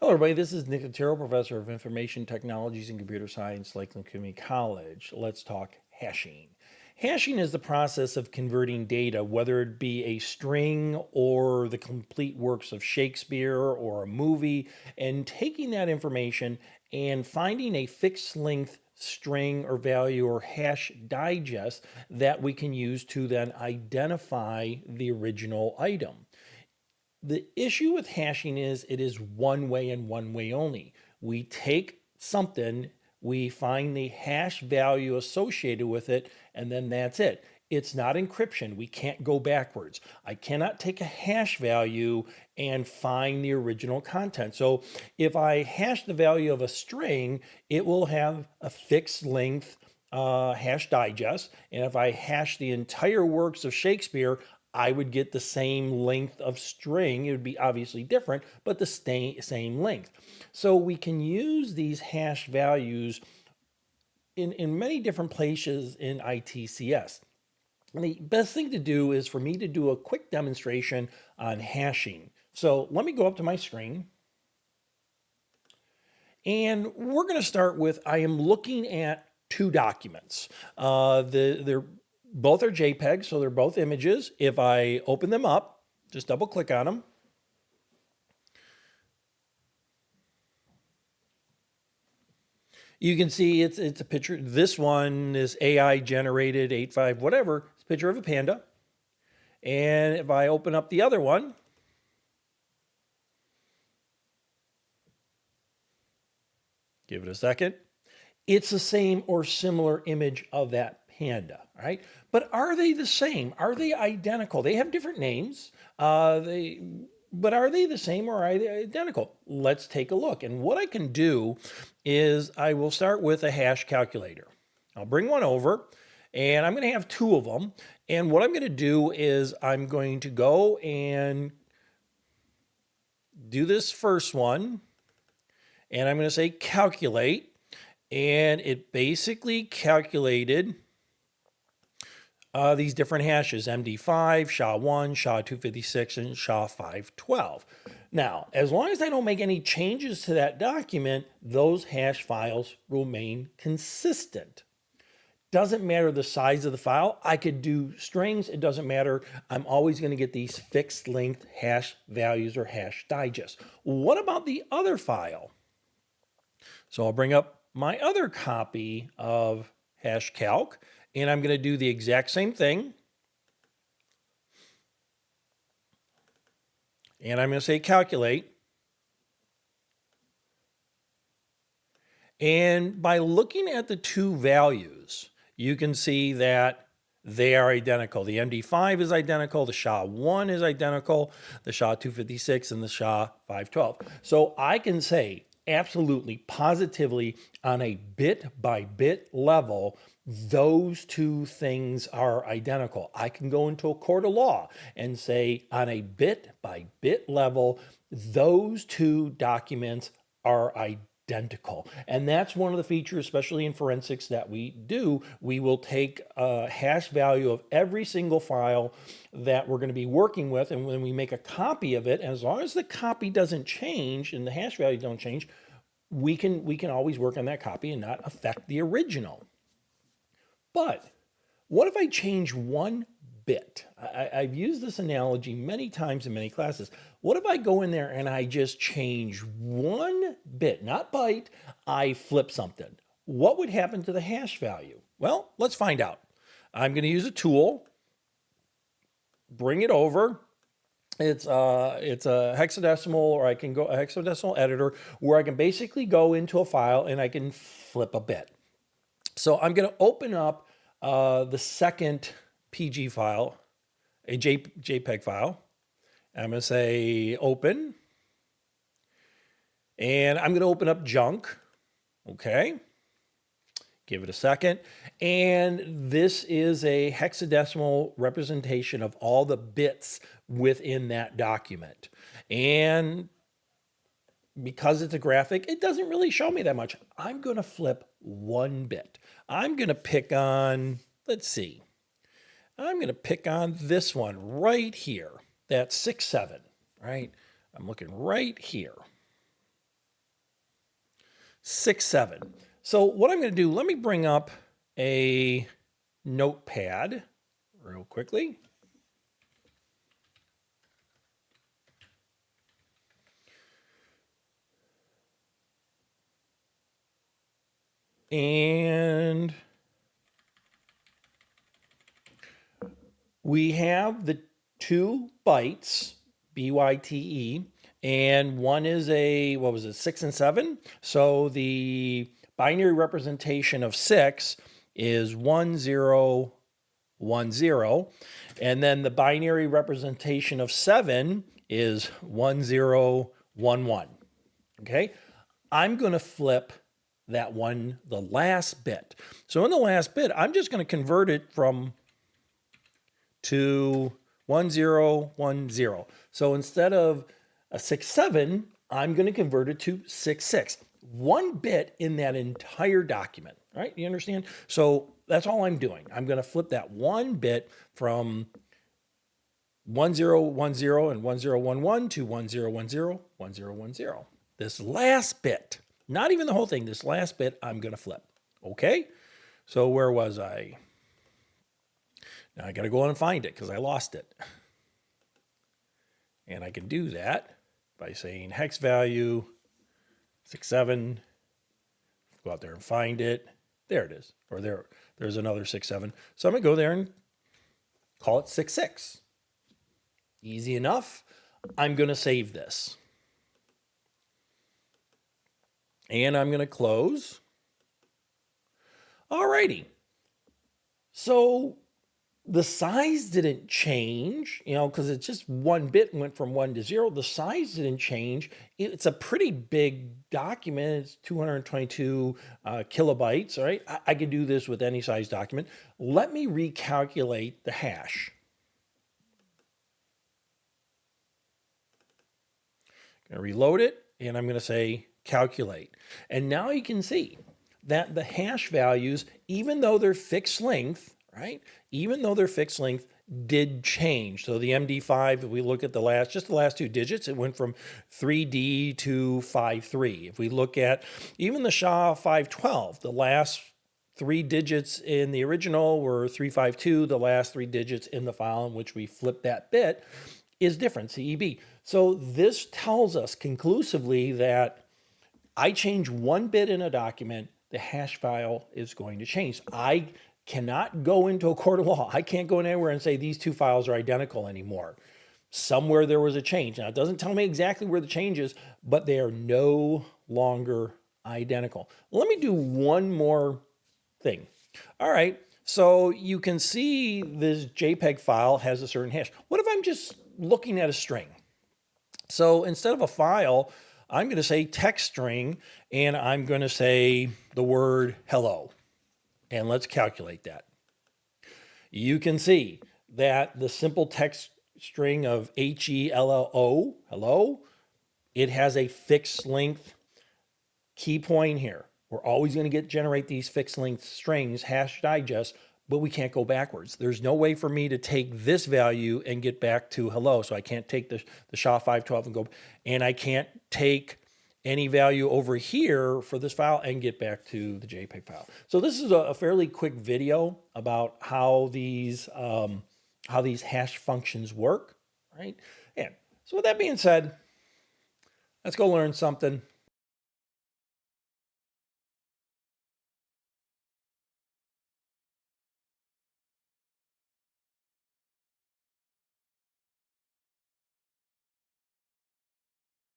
Hello, everybody. This is Nick Otero, Professor of Information Technologies and Computer Science, Lakeland Community College. Let's talk hashing. Hashing is the process of converting data, whether it be a string or the complete works of Shakespeare or a movie, and taking that information and finding a fixed length string or value or hash digest that we can use to then identify the original item. The issue with hashing is it is one way and one way only. We take something, we find the hash value associated with it, and then that's it. It's not encryption. We can't go backwards. I cannot take a hash value and find the original content. So if I hash the value of a string, it will have a fixed length hash digest. And if I hash the entire works of Shakespeare, I would get the same length of string. It would be obviously different, but the same length. So we can use these hash values in many different places in ITCS. And the best thing to do is for me to do a quick demonstration on hashing. So let me go up to my screen. And we're going to start with, I am looking at two documents. They're both are JPEGs, so they're both images. If I open them up, just double click on them. You can see it's a picture. This one is AI generated 8.5 whatever. It's a picture of a panda. And if I open up the other one, give it a second, it's the same or similar image of that panda, right? But are they the same? Are they identical? They have different names. But are they the same or are they identical? Let's take a look. And what I can do is I will start with a hash calculator. I'll bring one over and I'm going to have two of them. And what I'm going to do is I'm going to go and do this first one. And I'm going to say calculate. And it basically calculated these different hashes, MD5, SHA-1, SHA-256, and SHA-512. Now, as long as I don't make any changes to that document, those hash files remain consistent. Doesn't matter the size of the file. I could do strings. It doesn't matter. I'm always going to get these fixed length hash values or hash digests. What about the other file? So I'll bring up my other copy of HashCalc, and I'm going to do the exact same thing. And I'm going to say calculate. And by looking at the two values, you can see that they are identical. The MD5 is identical, the SHA-1 is identical, the SHA-256 and the SHA-512. So I can say absolutely, positively, on a bit by bit level, those two things are identical. I can go into a court of law and say on a bit by bit level, those two documents are identical. And that's one of the features, especially in forensics, that we do. We will take a hash value of every single file that we're going to be working with, and when we make a copy of it, as long as the copy doesn't change and the hash value don't change, we can always work on that copy and not affect the original. But what if I change one bit? I've used this analogy many times in many classes. What if I go in there and I just change one bit, not byte, I flip something? What would happen to the hash value? Well, let's find out. I'm going to use a tool, bring it over. It's a hexadecimal, or I can go a hexadecimal editor where I can basically go into a file and I can flip a bit. So I'm going to open up the second PG file, a JPEG file. I'm going to say open. And I'm going to open up junk. Okay. Give it a second. And this is a hexadecimal representation of all the bits within that document. And because it's a graphic, it doesn't really show me that much. I'm going to flip one bit. I'm going to pick on, let's see, I'm going to pick on this one right here. That's 6, 7, right? I'm looking right here. 67. So what I'm going to do, let me bring up a notepad real quickly. And we have the 2 bytes, B-Y-T-E, and one is a, what was it, 6 and 7? So the binary representation of 6 is 1010, and then the binary representation of 7 is 1011. Okay, I'm going to flip that one, the last bit. So in the last bit, I'm just going to convert it from to 1010. So instead of a 67, I'm going to convert it to 66. 1 bit in that entire document, right? You understand? So that's all I'm doing. I'm going to flip that 1 bit from 1010 and 1011 to 1010, 1010. This last bit, not even the whole thing, this last bit I'm going to flip. Okay? So where was I? Now I got to go in and find it because I lost it. And I can do that by saying hex value 67. Go out there and find it. There it is. Or there's another 67. So I'm going to go there and call it 66. Easy enough. I'm going to save this. And I'm going to close. Alrighty. So the size didn't change, because it's just 1 bit and went from 1 to 0. The size didn't change. It's a pretty big document. It's 222 kilobytes, right? I could do this with any size document. Let me recalculate the hash. I'm going to reload it, and I'm going to say calculate. And now you can see that the hash values, even though they're fixed length, right? Even though they're fixed length, did change. So the MD5, if we look at the last 2 digits, it went from 3D to 53. If we look at even the SHA-512, the last 3 digits in the original were 352. The last 3 digits in the file in which we flip that bit is different, CEB. So this tells us conclusively that I change 1 bit in a document, the hash file is going to change. I cannot go into a court of law. I can't go anywhere and say these 2 files are identical anymore. Somewhere there was a change. Now, it doesn't tell me exactly where the change is, but they are no longer identical. Let me do one more thing. All right, so you can see this JPEG file has a certain hash. What if I'm just looking at a string? So instead of a file, I'm going to say text string, and I'm going to say the word hello. And let's calculate that. You can see that the simple text string of HELLO, hello, it has a fixed length. Key point here. We're always going to generate these fixed length strings, hash digest, but we can't go backwards. There's no way for me to take this value and get back to hello. So I can't take the SHA-512 and go, and I can't take any value over here for this file and get back to the JPEG file. So this is a fairly quick video about how these hash functions work, right? And so with that being said, let's go learn something.